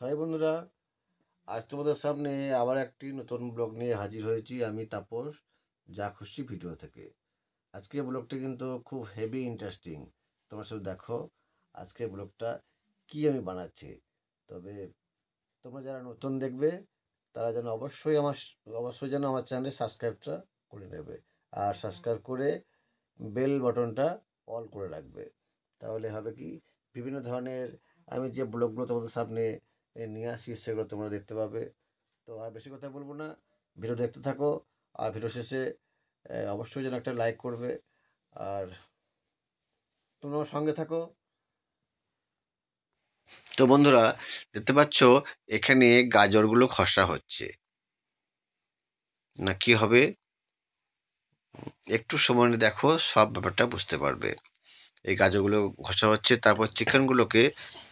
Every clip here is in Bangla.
হাই বন্ধুরা, আজ তোমাদের সামনে আবার একটি নতুন ব্লগ নিয়ে হাজির হয়েছি। আমি তাপস, যা খুশি ভিডিও থেকে। আজকের ব্লগটি কিন্তু খুব হেভি ইন্টারেস্টিং। তোমরা শুধু দেখো আজকের ব্লগটা কি আমি বানাচ্ছি। তবে তোমরা যারা নতুন দেখবে তারা যেন অবশ্যই আমার চ্যানেলে সাবস্ক্রাইবটা করে নেবে, আর সাবস্ক্রাইব করে বেল বাটনটা অল করে রাখবে। তাহলে হবে কি, বিভিন্ন ধরনের আমি যে ব্লগগুলো তোমাদের সামনে নিয়ে আসি সেগুলো তোমরা দেখতে পাবে। তো আর বেশি কথা বলবো না, ভিডিও দেখতে থাকো। আর ভিডিও শেষে অবশ্যই যেন একটা লাইক করবে। আর তোমরা সঙ্গে থাকো। তো বন্ধুরা, দেখতে পাচ্ছ এখানে গাজরগুলো খসা হচ্ছে না, কি হবে একটু সময় নিয়ে দেখো, সব ব্যাপারটা বুঝতে পারবে। এই গাজরগুলো ঘষা হচ্ছে, তারপর চিকেনগুলোকে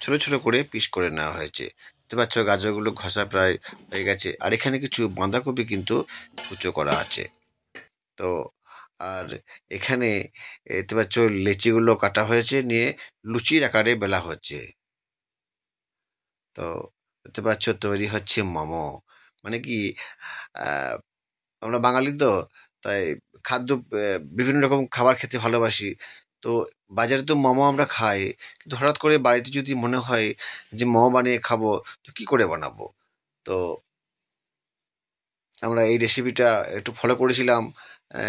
ছোট ছোট করে পিস করে নেওয়া হয়েছে। দেখতে পাচ্ছ গাজরগুলো ঘষা প্রায় হয়ে গেছে। আর এখানে কিছু বাঁধাকপি কিন্তু কুচো করা আছে। তো আর এখানে দেখতে পাচ্ছ লেচিগুলো কাটা হয়েছে, নিয়ে লুচির আকারে বেলা হচ্ছে। তো দেখতে পাচ্ছ তৈরি হচ্ছে মোমো। মানে কি, আহ, আমরা বাঙালি তো, তাই খাদ্য বিভিন্ন রকম খাবার খেতে ভালোবাসি। তো বাজারে তো মোমো আমরা খাই, কিন্তু হঠাৎ করে বাড়িতে যদি মনে হয় যে মোমো বানিয়ে খাবো, তো কি করে বানাবো? তো আমরা এই রেসিপিটা একটু ফলো করেছিলাম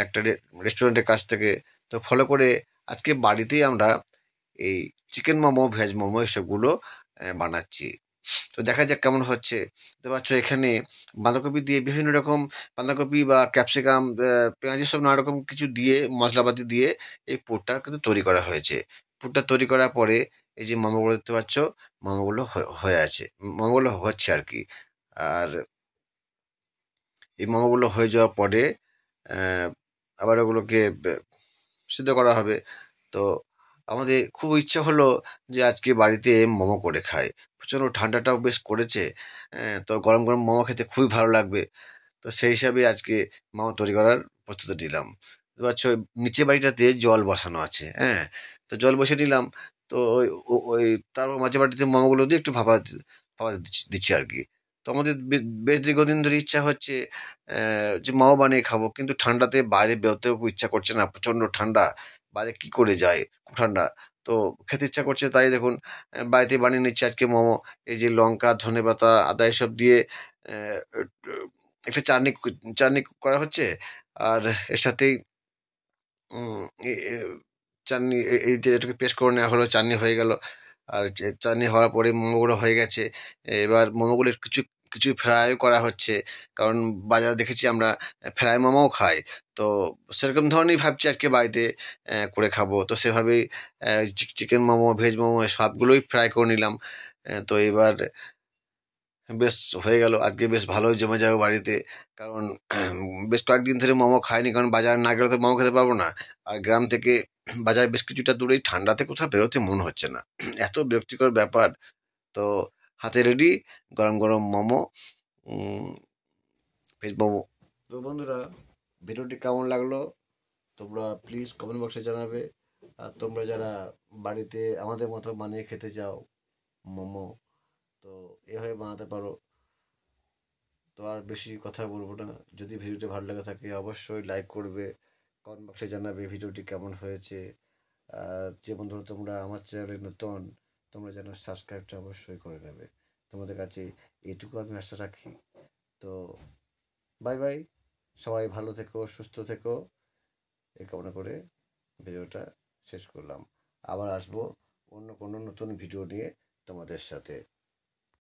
একটা রেস্টুরেন্টের কাছ থেকে। তো ফলো করে আজকে বাড়িতেই আমরা এই চিকেন মোমো, ভেজ মোমো এসবগুলো বানাচ্ছি। তো দেখা যাক কেমন হচ্ছে। দেখতে পাচ্ছ এখানে বাঁধাকপি দিয়ে বিভিন্ন রকম, বাঁধাকপি বা ক্যাপসিকাম, পেঁয়াজ, সব নানা রকম কিছু দিয়ে, মশলাপাতি দিয়ে এই পুরটা কিন্তু তৈরি করা হয়েছে। পুরটা তৈরি করার পরে এই যে মোমোগুলো দেখতে পাচ্ছ, মোমোগুলো হয়ে আছে, মোমোগুলো হচ্ছে আর কি। আর এই মোমোগুলো হয়ে যাওয়ার পরে আহ, আবার ওগুলোকে সিদ্ধ করা হবে। তো আমাদের খুব ইচ্ছা হলো যে আজকে বাড়িতে মোমো করে খাই। প্রচণ্ড ঠান্ডাটাও বেশ করেছে, তো গরম গরম মোমো খেতে খুবই ভালো লাগবে। তো সেই হিসাবে আজকে মোমো তৈরি করার প্রস্তুতি নিলাম। বুঝতে পারছো, নিচে বাড়িটাতে জল বসানো আছে, হ্যাঁ। তো জল বসিয়ে নিলাম। তো ওই তারপর মাঝে বাড়িতে মোমোগুলো দিয়ে একটু ভাপা ভাপা দিচ্ছি আর কি। তো আমাদের বেশ দীর্ঘদিন ধরে ইচ্ছা হচ্ছে যে মোমো বানিয়ে খাবো, কিন্তু ঠান্ডাতে বাইরে বেরোতেও ইচ্ছা করছে না, প্রচণ্ড ঠান্ডা। বাইরে কি করে যায়, খুব ঠান্ডা। তো খেতে ইচ্ছা করছে, তাই দেখুন বাড়িতে বানিয়ে নিচ্ছে আজকে মোমো। এই যে লঙ্কা, ধনেপাতা, আদা এসব দিয়ে আহ, একটা চাটনি করা হচ্ছে। আর এর সাথেই উম, চাটনি, এই যে এটাকে পেস্ট করে নেওয়া হলো, চাটনি হয়ে গেল। আর চাটনি হওয়ার পরে মোমোগুলো হয়ে গেছে। এবার মোমোগুলো কিছু কিছু ফ্রাইও করা হচ্ছে, কারণ বাজারে দেখেছি আমরা ফ্রাই মোমোও খাই। তো সেরকম ধরনেরই ভাবছি আজকে বাড়িতে করে খাবো। তো সেভাবেই চিকেন মোমো, ভেজ মোমো সবগুলোই ফ্রাই করে নিলাম। তো এবার বেশ হয়ে গেল, আজকে বেশ ভালোই জমে যাবে বাড়িতে। কারণ বেশ কয়েকদিন ধরে মোমো খাইনি, কারণ বাজার না গেলে তো মোমো খেতে পারবো না। আর গ্রাম থেকে বাজার বেশ কিছুটা দূরেই, ঠান্ডাতে কোথাও বেরোতে মন হচ্ছে না, এত বিরক্তিকর ব্যাপার। তো হাতে রেডি গরম গরম মোমো, ভেজ মোমো। তো বন্ধুরা, ভিডিওটি কেমন লাগলো তোমরা প্লিজ কমেন্ট বক্সে জানাবে। আর তোমরা যারা বাড়িতে আমাদের মতো বানিয়ে খেতে চাও মোমো, তো এভাবে বানাতে পারো। তো আর বেশি কথা বলবো না। যদি ভিডিওটি ভালো লেগে থাকে অবশ্যই লাইক করবে, কমেন্ট বক্সে জানাবে ভিডিওটি কেমন হয়েছে। আর যে বন্ধুরা তোমরা আমার চ্যানেলে নতুন, তোমরা যেন সাবস্ক্রাইবটা অবশ্যই করে নেবে। তোমাদের কাছে এইটুকু আমি আশা রাখি। তো বাই বাই, সবাই ভালো থেকো, সুস্থ থেকো, এই কামনা করে ভিডিওটা শেষ করলাম। আবার আসবো অন্য কোনো নতুন ভিডিও নিয়ে তোমাদের সাথে।